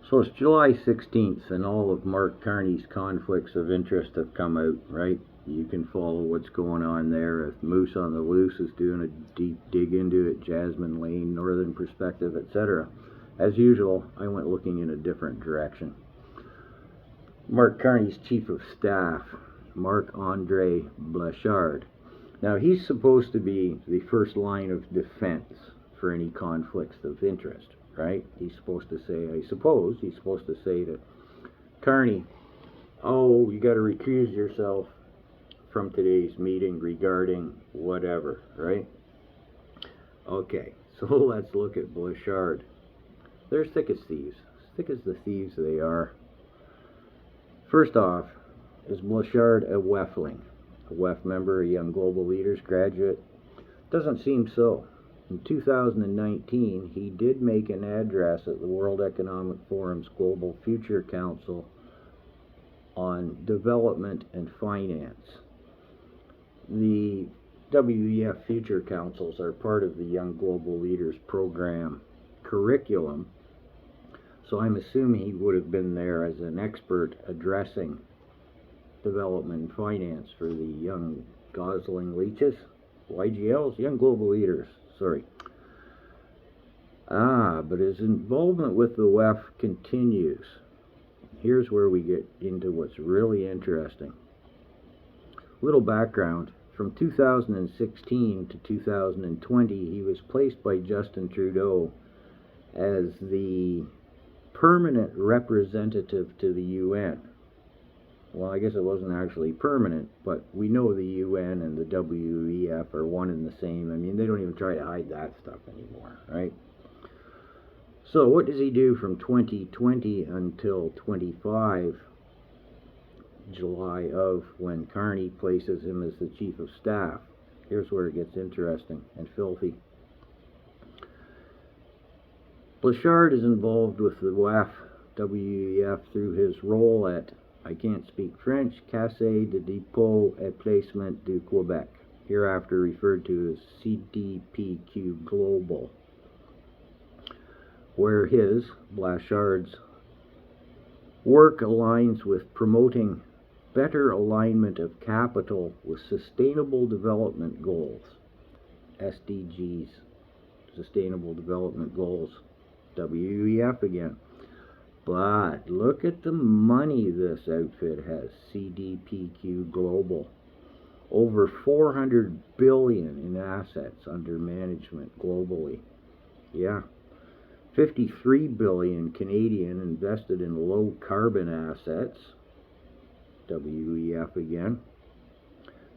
So it's July 16th, and all of Mark Carney's conflicts of interest have come out, right? You can follow what's going on there. If Moose on the Loose is doing a deep dig into it, Jasmine Lane, Northern Perspective, etc. As usual, I went looking in a different direction. Mark Carney's chief of staff, Marc-Andre Blanchard. Now, he's supposed to be the first line of defense for any conflicts of interest, right? He's supposed to say, I suppose, he's supposed to say to Carney, oh, you got to recuse yourself from today's meeting regarding whatever, right? Okay, so let's look at Blanchard. They're thick as thieves, thick as the thieves they are. First off, is Blanchard a WEFling? A WEF member, a Young Global Leaders graduate? Doesn't seem so. In 2019, he did make an address at the World Economic Forum's Global Future Council on development and finance. The WEF Future Councils are part of the Young Global Leaders program curriculum, so I'm assuming he would have been there as an expert addressing development and finance for the Young Gosling Leaches, YGLs, Young Global Leaders, sorry. But his involvement with the WEF continues. Here's where we get into what's really interesting. Little background. From 2016 to 2020, he was placed by Justin Trudeau as the permanent representative to the UN. Well, I guess it wasn't actually permanent, but we know the UN and the WEF are one and the same. I mean, they don't even try to hide that stuff anymore, right? So what does he do from 2020 until 25, July of, when Carney places him as the chief of staff? Here's where it gets interesting and filthy. Blanchard is involved with the WEF through his role at, I can't speak French, Caisse de dépôt et placement du Québec, hereafter referred to as CDPQ Global, where Blanchard's work aligns with promoting better alignment of capital with Sustainable Development Goals, SDGs, Sustainable Development Goals, WEF again. But look at the money this outfit has, CDPQ Global. Over $400 billion in assets under management globally. Yeah. 53 billion Canadian invested in low carbon assets, WEF again.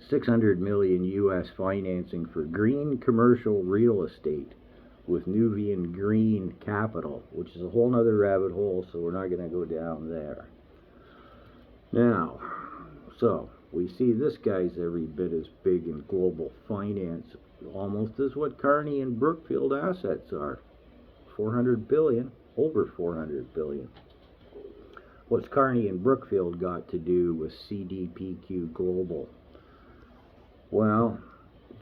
600 million US financing for green commercial real estate with Nuvian Green Capital, which is a whole nother rabbit hole, so we're not going to go down there. Now, so we see this guy's every bit as big in global finance, almost as what Carney and Brookfield assets are. 400 billion, over 400 billion. What's Carney and Brookfield got to do with CDPQ Global? Well,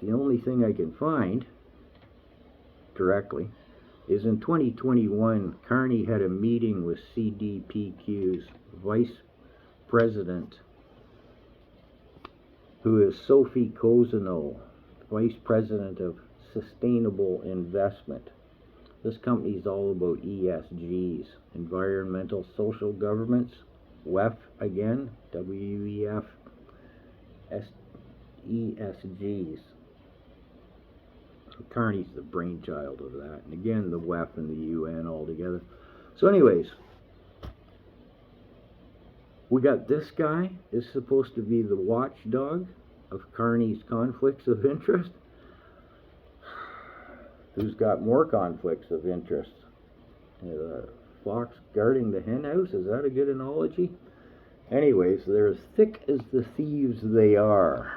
the only thing I can find directly is in 2021, Carney had a meeting with CDPQ's vice president, who is Sophie Cousineau, vice president of Sustainable Investment. This company is all about ESGs, environmental social governance, WEF again, WEF, ESGs. Carney's the brainchild of that, and again the WEF and the UN all together. So anyways, we got this guy is supposed to be the watchdog of Carney's conflicts of interest. Who's got more conflicts of interest? The fox guarding the hen house? Is that a good analogy? Anyways, they're as thick as the thieves they are.